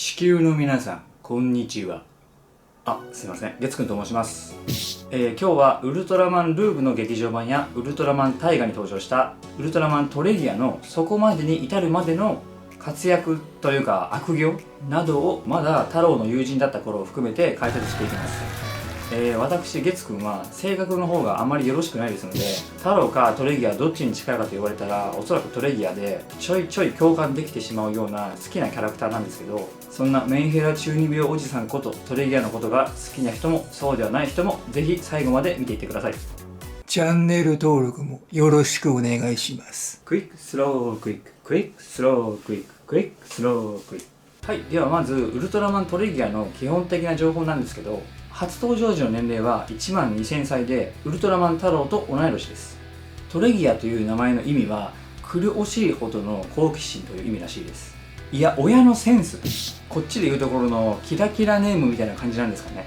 地球の皆さん、こんにちは。すいません、月くんと申します。今日はウルトラマンルーブの劇場版やウルトラマンタイガに登場したウルトラマントレギアのそこまでに至るまでの活躍というか悪行などをまだ太郎の友人だった頃を含めて解説していきます。私、月くんは性格の方があまりよろしくないですので、太郎かトレギアどっちに近いかと言われたらおそらくトレギアでちょいちょい共感できてしまうような好きなキャラクターなんですけど、そんなメンヘラ中二病おじさんことトレギアのことが好きな人もそうではない人もぜひ最後まで見ていってください。チャンネル登録もよろしくお願いします。クイックスロークイッククイックスロークイッククイックスロークイック。はい、ではまずウルトラマントレギアの基本的な情報なんですけど、初登場時の年齢は1万2000歳でウルトラマン太郎と同い年です。トレギアという名前の意味は苦しいほどの好奇心という意味らしいです。いや、親のセンス、こっちでいうところのキラキラネームみたいな感じなんですかね。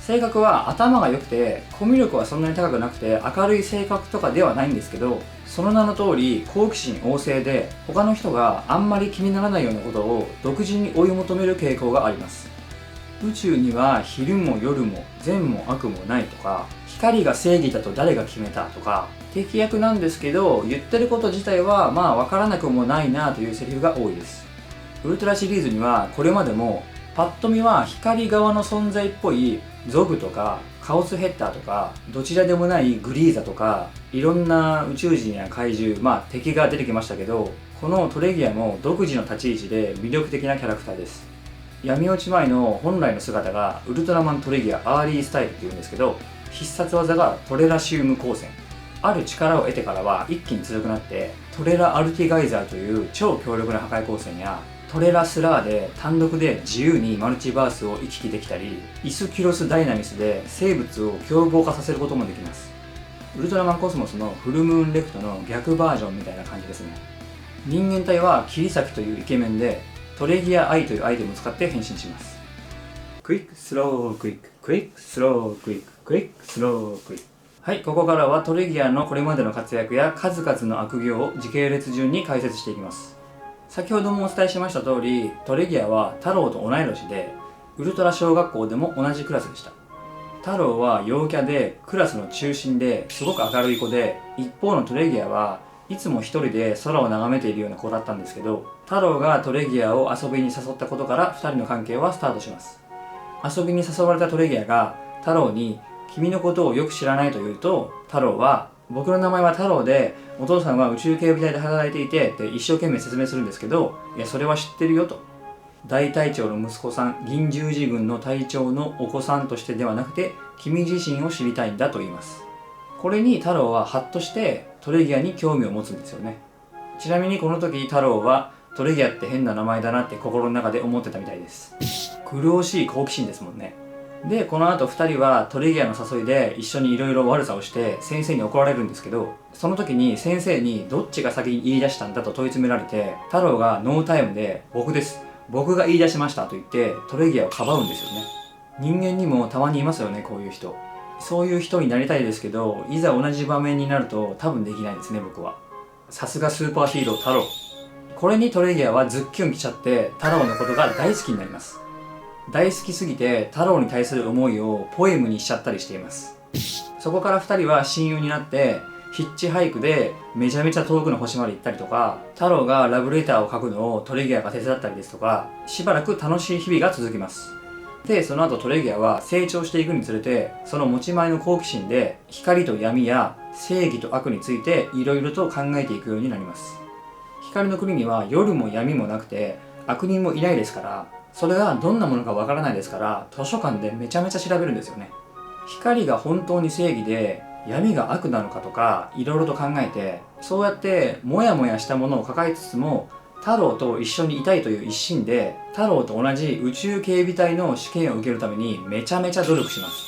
性格は頭が良くてコミュ力はそんなに高くなくて明るい性格とかではないんですけど、その名の通り好奇心旺盛で他の人があんまり気にならないようなことを独自に追い求める傾向があります。宇宙には昼も夜も善も悪もないとか、光が正義だと誰が決めたとか、敵役なんですけど言ってること自体はまあ分からなくもないなというセリフが多いです。ウルトラシリーズにはこれまでもパッと見は光側の存在っぽいゾグとかカオスヘッダーとかどちらでもないグリーザとかいろんな宇宙人や怪獣、敵が出てきましたけど、このトレギアも独自の立ち位置で魅力的なキャラクターです。闇落ち前の本来の姿がウルトラマントレギアアーリースタイルっていうんですけど、必殺技がトレラシウム光線。ある力を得てからは一気に強くなってトレラアルティガイザーという超強力な破壊光線やトレラスラーで単独で自由にマルチバースを行き来できたり、イスキュロスダイナミスで生物を凶暴化させることもできます。ウルトラマンコスモスのフルムーンレフトの逆バージョンみたいな感じですね。人間体は切り裂きというイケメンでトレギアアイというアイテムを使って変身します。クイックスロークイッククイックスロークイッククイックスロークイック。はい、ここからはトレギアのこれまでの活躍や数々の悪行を時系列順に解説していきます。先ほどもお伝えしました通り、トレギアは太郎と同い年でウルトラ小学校でも同じクラスでした。太郎は陽キャでクラスの中心ですごく明るい子で、一方のトレギアはいつも一人で空を眺めているような子だったんですけど、太郎がトレギアを遊びに誘ったことから2人の関係はスタートします。遊びに誘われたトレギアが太郎に君のことをよく知らないと言うと、太郎は僕の名前は太郎でお父さんは宇宙警備隊で働いていてって一生懸命説明するんですけど、いやそれは知ってるよと。大隊長の息子さん、銀十字軍の隊長のお子さんとしてではなくて君自身を知りたいんだと言います。これに太郎はハッとしてトレギアに興味を持つんですよね。ちなみにこの時太郎はトレギアって変な名前だなって心の中で思ってたみたいです。苦しい好奇心ですもんね。でこの後2人はトレギアの誘いで一緒にいろいろ悪さをして先生に怒られるんですけど、その時に先生にどっちが先に言い出したんだと問い詰められて、太郎がノータイムで僕です、僕が言い出しましたと言ってトレギアをかばうんですよね。人間にもたまにいますよね、こういう人。そういう人になりたいですけど、いざ同じ場面になると多分できないですね、僕は。さすがスーパーヒーロー太郎。これにトレギアはズッキュンきちゃって太郎のことが大好きになります。大好きすぎて太郎に対する思いをポエムにしちゃったりしています。そこから2人は親友になってヒッチハイクでめちゃめちゃ遠くの星まで行ったりとか、太郎がラブレターを書くのをトレギアが手伝ったりですとか、しばらく楽しい日々が続きます。でその後トレギアは成長していくにつれて、その持ち前の好奇心で光と闇や正義と悪についていろいろと考えていくようになります。光の国には夜も闇もなくて悪人もいないですから、それがどんなものかわからないですから、図書館でめちゃめちゃ調べるんですよね。光が本当に正義で闇が悪なのかとかいろいろと考えて、そうやってモヤモヤしたものを抱えつつも太郎と一緒にいたいという一心で、太郎と同じ宇宙警備隊の試験を受けるためにめちゃめちゃ努力します。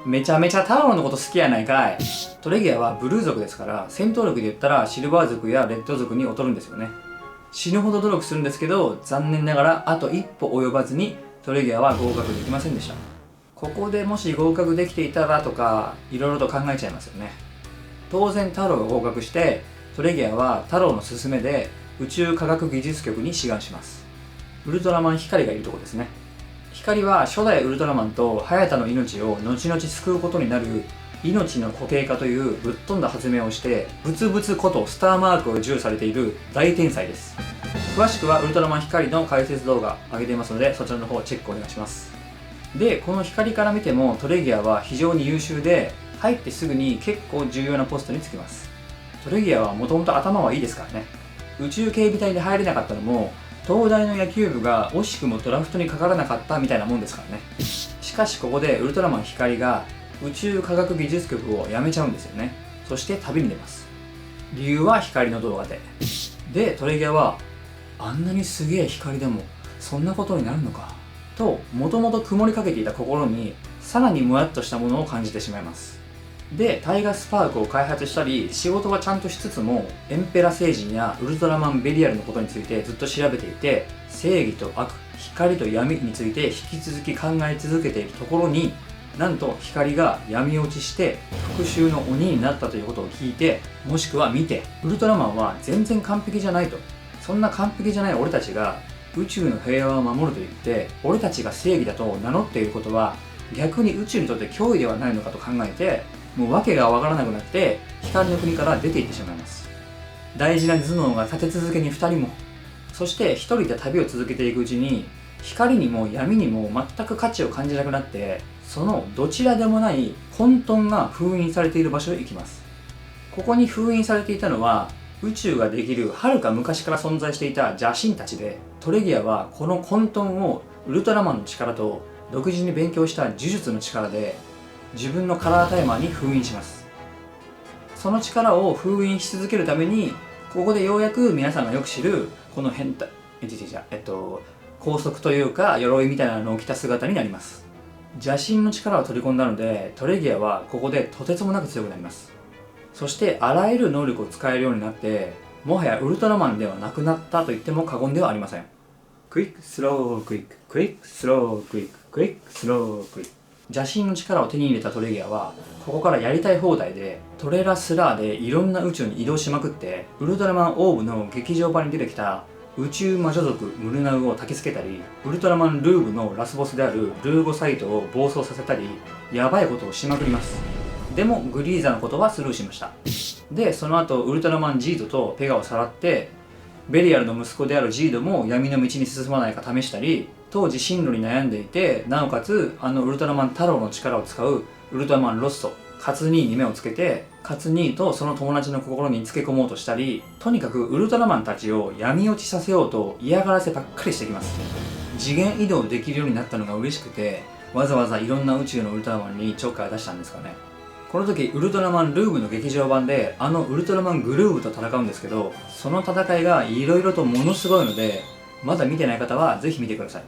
めちゃめちゃ太郎のこと好きやないかい。トレギアはブルー族ですから、戦闘力で言ったらシルバー族やレッド族に劣るんですよね。死ぬほど努力するんですけど、残念ながらあと一歩及ばずにトレギアは合格できませんでした。ここでもし合格できていたらとかいろいろと考えちゃいますよね。当然太郎が合格してトレギアは太郎の勧めで宇宙科学技術局に志願します。ウルトラマン光がいるところですね。光は初代ウルトラマンと早田の命を後々救うことになる命の固形化というぶっ飛んだ発明をしてブツブツことスターマークを授与されている大天才です。詳しくはウルトラマン光の解説動画上げていますので、そちらの方チェックお願いします。で、この光から見てもトレギアは非常に優秀で、入ってすぐに結構重要なポストにつきます。トレギアはもともと頭はいいですからね。宇宙警備隊で入れなかったのも東大の野球部が惜しくもドラフトにかからなかったみたいなもんですからね。しかしここでウルトラマン光が宇宙科学技術局を辞めちゃうんですよね。そして旅に出ます。理由は光の動画でトレギアはあんなにすげえ光でもそんなことになるのかと、もともと曇りかけていた心にさらにもやっとしたものを感じてしまいます。で、タイガースパークを開発したり仕事はちゃんとしつつも、エンペラ星人やウルトラマンベリアルのことについてずっと調べていて、正義と悪、光と闇について引き続き考え続けているところに、なんと光が闇落ちして復讐の鬼になったということを聞いて、もしくは見て、ウルトラマンは全然完璧じゃないと、そんな完璧じゃない俺たちが宇宙の平和を守ると言って俺たちが正義だと名乗っていることは逆に宇宙にとって脅威ではないのかと考えて、もう訳がわからなくなって光の国から出て行ってしまいます。大事な頭脳が立て続けに2人も、そして1人で旅を続けていくうちに光にも闇にも全く価値を感じなくなって、そのどちらでもない混沌が封印されている場所へ行きます。ここに封印されていたのは宇宙ができるはるか昔から存在していた邪神たちで、トレギアはこの混沌をウルトラマンの力と独自に勉強した呪術の力で自分のカラータイマーに封印します。その力を封印し続けるために、ここでようやく皆さんがよく知るこの変態高速というか鎧みたいなのを着た姿になります。邪神の力を取り込んだので、トレギアはここでとてつもなく強くなります。そしてあらゆる能力を使えるようになって、もはやウルトラマンではなくなったと言っても過言ではありません。クイックスロークイッククイックスロークイッククイックスロークイック。邪神の力を手に入れたトレギアはここからやりたい放題でトレラスラーでいろんな宇宙に移動しまくって、ウルトラマンオーブの劇場版に出てきた宇宙魔女族ムルナウを焚きつけたり、ウルトラマンルーブのラスボスであるルーゴサイトを暴走させたり、やばいことをしまくります。でもグリーザのことはスルーしました。で、その後ウルトラマンジードとペガをさらってベリアルの息子であるジードも闇の道に進まないか試したり、当時進路に悩んでいて、なおかつウルトラマン太郎の力を使うウルトラマンロッソカツニーに目をつけて、カツニーとその友達の心につけ込もうとしたり、とにかくウルトラマンたちを闇落ちさせようと嫌がらせばっかりしてきます。次元移動できるようになったのが嬉しくて、わざわざいろんな宇宙のウルトラマンにちょっかい出したんですかね。この時ウルトラマンルーブの劇場版でウルトラマングルーブと戦うんですけど、その戦いがいろいろとものすごいので、まだ見てない方はぜひ見てください。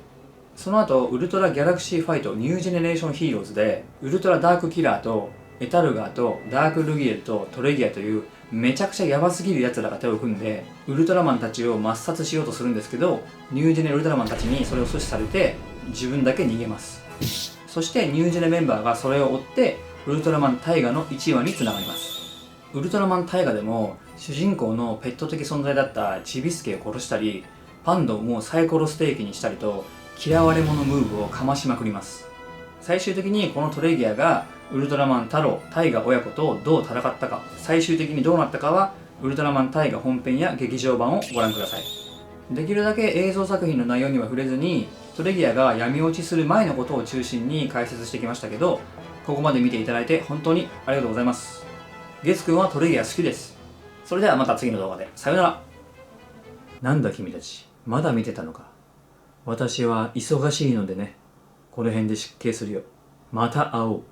その後ウルトラギャラクシーファイトニュージェネレーションヒーローズでウルトラダークキラーとエタルガーとダークルギエルとトレギアというめちゃくちゃヤバすぎる奴らが手を組んでウルトラマンたちを抹殺しようとするんですけど、ニュージェネウルトラマンたちにそれを阻止されて自分だけ逃げます。そしてニュージェネメンバーがそれを追ってウルトラマンタイガの1話につながります。ウルトラマンタイガでも主人公のペット的存在だったチビスケを殺したり、パンドもサイコロステーキにしたりと嫌われ者ムーブをかましまくります。最終的にこのトレギアがウルトラマン太郎タイガ親子とどう戦ったか、最終的にどうなったかはウルトラマンタイガ本編や劇場版をご覧ください。できるだけ映像作品の内容には触れずに、トレギアが闇落ちする前のことを中心に解説してきましたけど、ここまで見ていただいて本当にありがとうございます。ゲス君はトレギア好きです。それではまた次の動画でさよなら。なんだ君たち、まだ見てたのか。私は忙しいのでね、この辺で失敬するよ。また会おう。